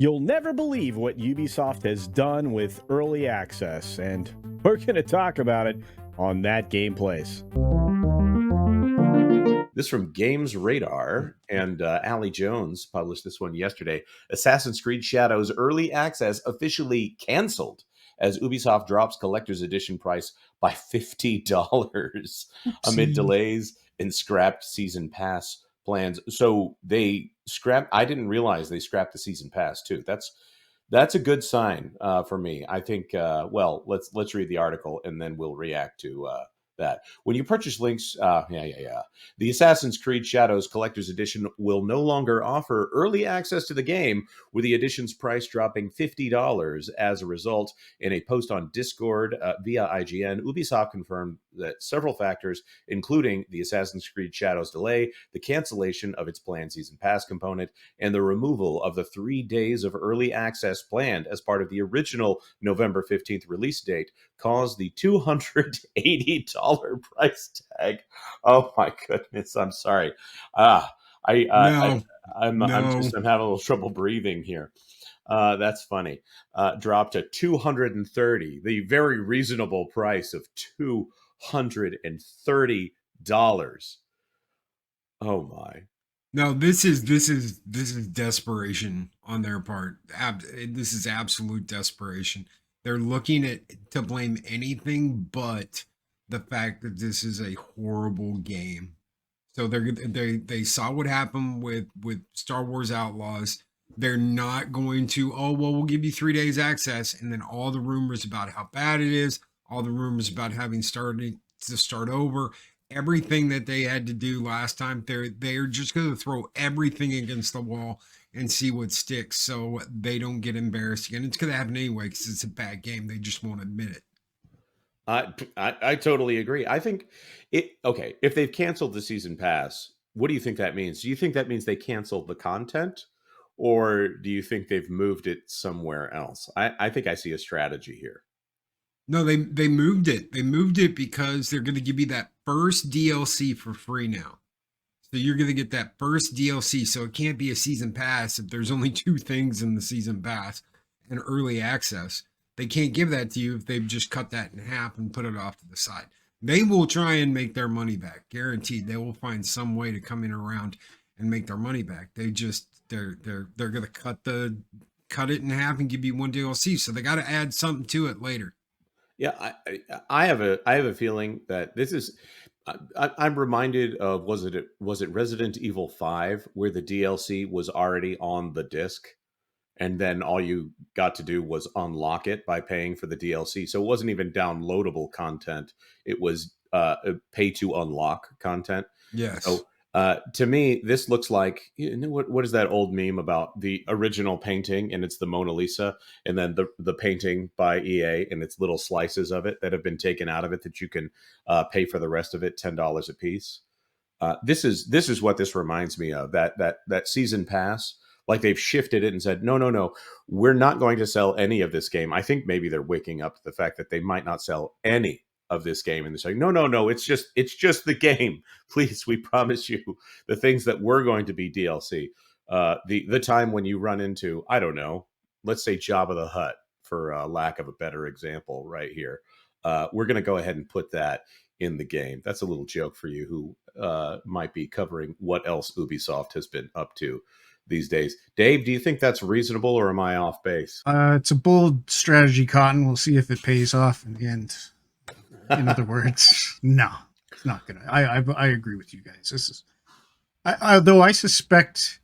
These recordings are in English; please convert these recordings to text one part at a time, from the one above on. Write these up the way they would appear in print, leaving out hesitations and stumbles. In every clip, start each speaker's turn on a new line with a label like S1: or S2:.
S1: You'll never believe what Ubisoft has done with early access, and we're going to talk about it on That Game Place.
S2: This from Games Radar, and Ali Jones published this one yesterday. Assassin's Creed Shadows early access officially canceled as Ubisoft drops collector's edition price by $50 amid delays and scrapped season pass plans. So they scrapped. I didn't realize they scrapped the season pass too. That's a good sign for me. I think. Well, let's read the article and then we'll react to that. When you purchase links, the Assassin's Creed Shadows Collector's Edition will no longer offer early access to the game, with the edition's price dropping $50 as a result. In a post on Discord via IGN, Ubisoft confirmed that several factors, including the Assassin's Creed Shadows delay, the cancellation of its planned season pass component, and the removal of the 3 days of early access planned as part of the original November 15th release date, caused the $280 price tag. Oh my goodness! I'm sorry. I'm having a little trouble breathing here. That's funny. Dropped to $230, the very reasonable price of $230. Oh my.
S3: No, this is desperation on their part. This is absolute desperation. They're looking to blame anything but the fact that this is a horrible game. So they saw what happened with Star Wars Outlaws. They're not going to, oh well, we'll give you 3 days access, and then all the rumors about how bad it is, all the rumors about having started to start over, everything that they had to do last time, they're just going to throw everything against the wall and see what sticks, so they don't get embarrassed again. It's going to happen anyway because it's a bad game. They just won't admit it.
S2: I totally agree. I think okay, if they've canceled the season pass, what do you think that means? Do you think that means they canceled the content, or do you think they've moved it somewhere else? I think I see a strategy here.
S3: No, they moved it. They moved it because they're going to give you that first DLC for free now. So you're going to get that first DLC. So it can't be a season pass if there's only 2 things in the season pass and early access. They can't give that to you if they've just cut that in half and put it off to the side. They will try and make their money back, guaranteed. They will find some way to come in around and make their money back. They're going to cut it in half and give you 1 DLC. So they got to add something to it later.
S2: Yeah, I have a feeling that this is. I'm reminded of was it Resident Evil 5 where the DLC was already on the disc, and then all you got to do was unlock it by paying for the DLC. So it wasn't even downloadable content; it was pay to unlock content.
S3: Yes.
S2: So to me, this looks like what is that old meme about the original painting, and it's the Mona Lisa, and then the painting by EA, and it's little slices of it that have been taken out of it that you can pay for the rest of it $10 a piece. This is what this reminds me of, that season pass. Like they've shifted it and said, no, we're not going to sell any of this game. I think maybe they're waking up to the fact that they might not sell any of this game, and they're saying, no, it's just the game. Please, we promise you the things that were going to be DLC. The time when you run into, I don't know, let's say Jabba the Hutt, for lack of a better example, right here. We're going to go ahead and put that in the game. That's a little joke for you who might be covering what else Ubisoft has been up to these days. Dave, do you think that's reasonable, or am I off base?
S4: It's a bold strategy, Cotton. We'll see if it pays off in the end. In other words, no, it's not gonna. I agree with you guys. This is, though I suspect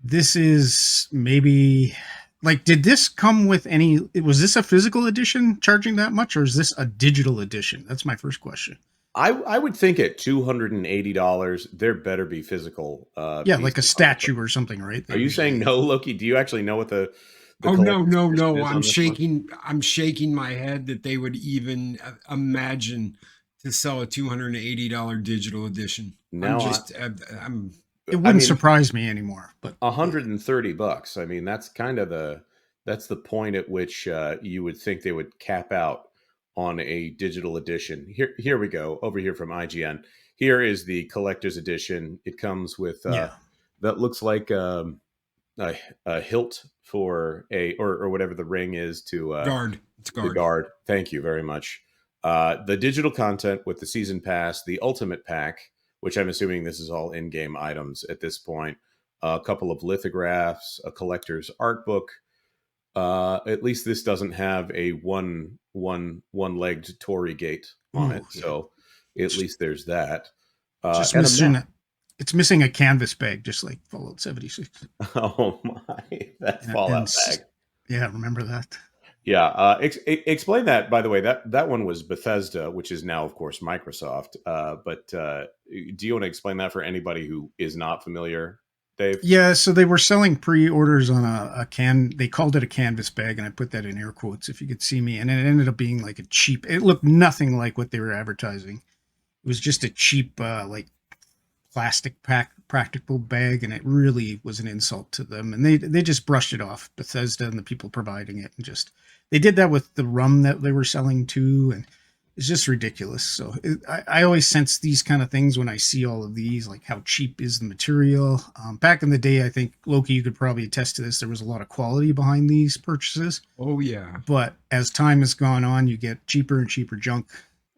S4: this is maybe like, did this come with any? Was this a physical edition charging that much, or is this a digital edition? That's my first question.
S2: I would think at $280, there better be physical.
S4: Like a statue or something, right?
S2: Are you saying no, Loki? Do you actually know what the
S3: oh no! I'm shaking my head that they would even imagine to sell a $280 digital edition.
S4: It wouldn't surprise me anymore. But
S2: $130. I mean, that's kind of the point at which you would think they would cap out on a digital edition. Here we go, over here from IGN. Here is the collector's edition. It comes with that looks like a hilt for a or whatever the ring is to
S3: Guard. It's
S2: the
S3: guard.
S2: guard. Thank you very much. The digital content with the season pass, the ultimate pack, which I'm assuming this is all in-game items at this point. A couple of lithographs, a collector's art book. At least this doesn't have a one-legged Tory gate on
S4: Ooh,
S2: it,
S4: yeah.
S2: so at least there's that.
S4: Just
S2: And a
S4: missing
S2: map.
S4: it's missing a canvas bag, just like Fallout 76.
S2: Oh my, that
S4: And,
S2: Fallout bag.
S4: yeah, remember that?
S2: Yeah, explain that. By the way, that one was Bethesda, which is now, of course, Microsoft. But do you want to explain that for anybody who is not familiar, Dave?
S4: Yeah, so they were selling pre-orders on a can. They called it a canvas bag, and I put that in air quotes if you could see me. And it ended up being like a cheap. It looked nothing like what they were advertising. It was just a cheap, like plastic practical bag, and it really was an insult to them. And they just brushed it off, Bethesda and the people providing it, and just they did that with the rum that they were selling too, and it's just ridiculous. So I always sense these kind of things when I see all of these, like how cheap is the material. Back in the day, I think Loki, you could probably attest to this. There was a lot of quality behind these purchases,
S3: Oh yeah.
S4: but as time has gone on, you get cheaper and cheaper junk.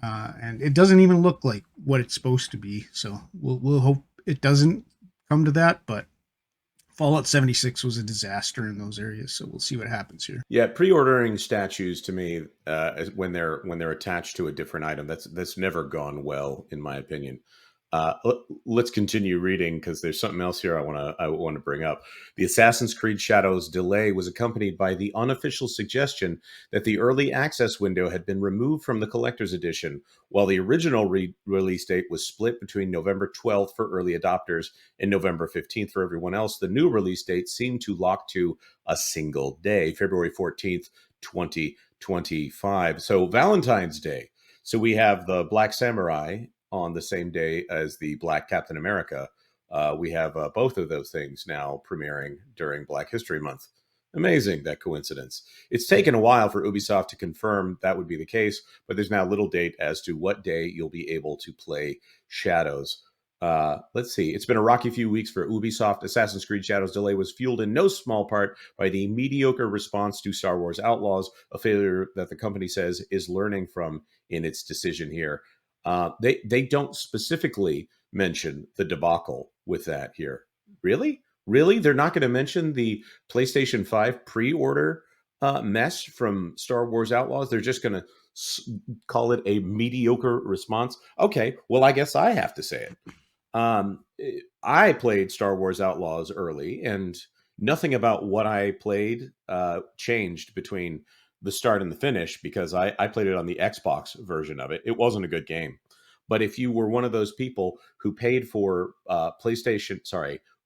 S4: And it doesn't even look like what it's supposed to be. So we'll hope it doesn't come to that. But Fallout 76 was a disaster in those areas, so we'll see what happens here.
S2: Yeah, pre-ordering statues to me, when they're attached to a different item, that's never gone well, in my opinion. Let's continue reading because there's something else here I want to bring up. The Assassin's Creed Shadows delay was accompanied by the unofficial suggestion that the early access window had been removed from the collector's edition, while the original release date was split between November 12th for early adopters and November 15th for everyone else. The new release date seemed to lock to a single day, February 14th, 2025. So Valentine's Day. So we have the Black Samurai on the same day as the Black Captain America. We have both of those things now premiering during Black History Month. Amazing, that coincidence. It's taken a while for Ubisoft to confirm that would be the case, but there's now little date as to what day you'll be able to play Shadows. Let's see. It's been a rocky few weeks for Ubisoft. Assassin's Creed Shadows delay was fueled in no small part by the mediocre response to Star Wars Outlaws, a failure that the company says is learning from in its decision here. They don't specifically mention the debacle with that here. Really? They're not going to mention the PlayStation 5 pre-order mess from Star Wars Outlaws? They're just going to call it a mediocre response? Okay, well, I guess I have to say it. I played Star Wars Outlaws early, and nothing about what I played changed between the start and the finish because I played it on the Xbox version of it. It wasn't a good game. But if you were one of those people who paid for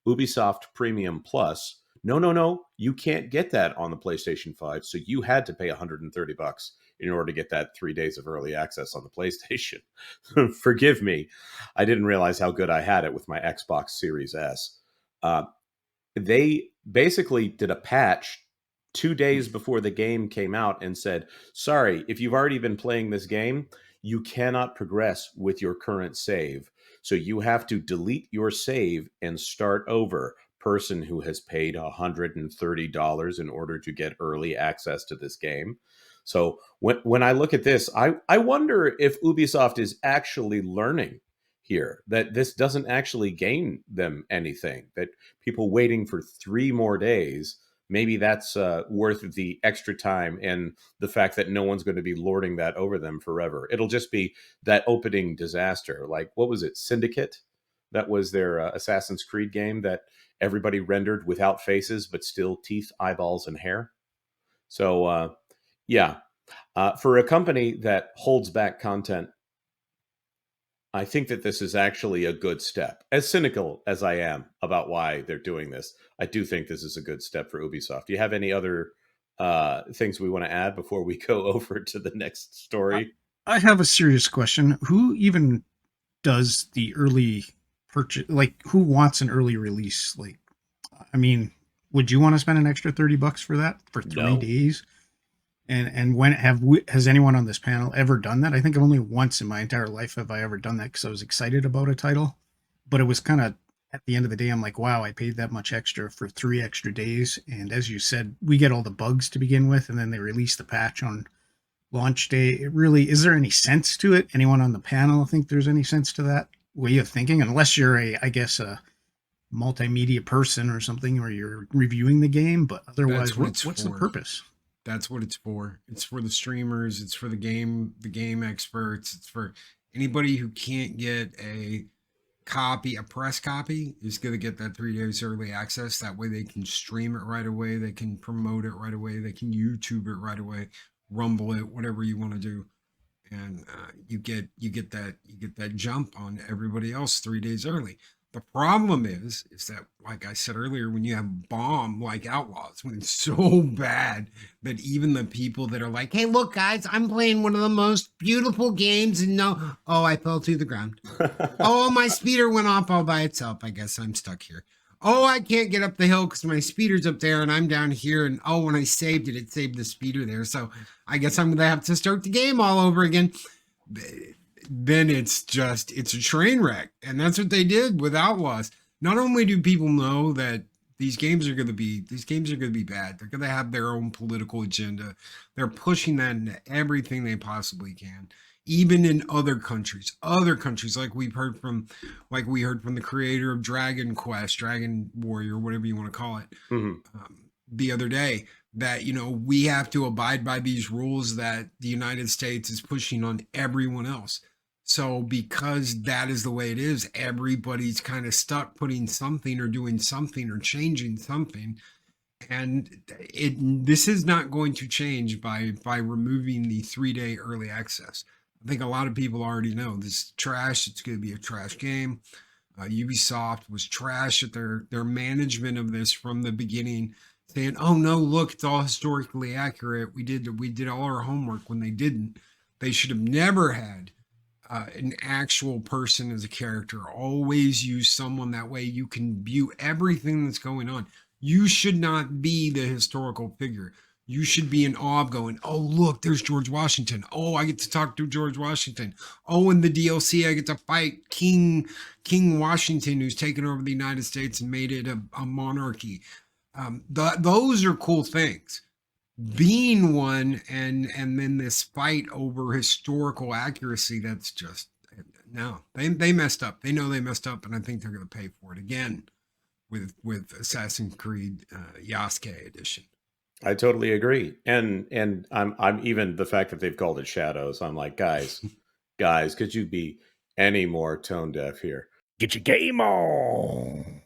S2: Ubisoft Premium Plus, no, you can't get that on the PlayStation 5. So you had to pay $130 in order to get that 3 days of early access on the PlayStation. Forgive me. I didn't realize how good I had it with my Xbox Series S. They basically did a patch 2 days before the game came out and said, sorry, if you've already been playing this game, you cannot progress with your current save. So you have to delete your save and start over. Person who has paid $130 in order to get early access to this game. So when I look at this, I wonder if Ubisoft is actually learning here, that this doesn't actually gain them anything, that people waiting for 3 more days, maybe that's worth the extra time and the fact that no one's going to be lording that over them forever. It'll just be that opening disaster. Like, what was it, Syndicate? That was their Assassin's Creed game that everybody rendered without faces, but still teeth, eyeballs, and hair. So, for a company that holds back content, I think that this is actually a good step. As cynical as I am about why they're doing this, I do think this is a good step for Ubisoft. Do you have any other things we want to add before we go over to the next story?
S4: I have a serious question. Who even does the early purchase? Like, who wants an early release? Like, I mean, would you want to spend an extra $30 for that for 3
S2: No.
S4: days? And when has anyone on this panel ever done that? I think only once in my entire life have I ever done that because I was excited about a title, but it was kind of at the end of the day, I'm like, wow, I paid that much extra for 3 extra days. And as you said, we get all the bugs to begin with, and then they release the patch on launch day. It really, is there any sense to it? Anyone on the panel think there's any sense to that way of thinking? Unless you're I guess, a multimedia person or something, or you're reviewing the game, but otherwise, what's the purpose?
S3: That's what it's for. It's for the streamers. It's for the game experts. It's for anybody who can't get a press copy is going to get that 3 days early access. That way they can stream it right away. They can promote it right away. They can YouTube it right away, Rumble it, whatever you want to do. And you get that jump on everybody else 3 days early. The problem is that, like I said earlier, when you have bomb like Outlaws, when it's so bad that even the people that are like, hey, look, guys, I'm playing one of the most beautiful games, and I fell to the ground. Oh, my speeder went off all by itself. I guess I'm stuck here. Oh, I can't get up the hill because my speeder's up there and I'm down here. And when I saved it, it saved the speeder there. So I guess I'm going to have to start the game all over again. Then it's a train wreck. And that's what they did with Outlaws. Not only do people know that these games are going to be bad, they're going to have their own political agenda. They're pushing that into everything they possibly can. Even in other countries like we heard from the creator of Dragon Quest, Dragon Warrior, whatever you want to call it, the other day, that, we have to abide by these rules that the United States is pushing on everyone else. So because that is the way it is, everybody's kind of stuck putting something or doing something or changing something. And this is not going to change by removing the 3-day early access. I think a lot of people already know this is trash. It's going to be a trash game. Ubisoft was trash at their management of this from the beginning, saying, "Oh no, look, it's all historically accurate. We did all our homework," when they didn't. They should have never had an actual person as a character. Always use someone, that way you can view everything that's going on. You should not be the historical figure. You should be in awe going, "Oh, look, there's George Washington. Oh, I get to talk to George Washington. Oh, in the DLC, I get to fight King Washington, who's taken over the United States and made it a monarchy." Those are cool things. Being one and then this fight over historical accuracy, that's just, no. They messed up. They know they messed up, and I think they're going to pay for it again with Assassin's Creed Yasuke edition.
S2: I totally agree, and I'm even the fact that they've called it Shadows. I'm like, guys, could you be any more tone deaf here?
S1: Get your game on.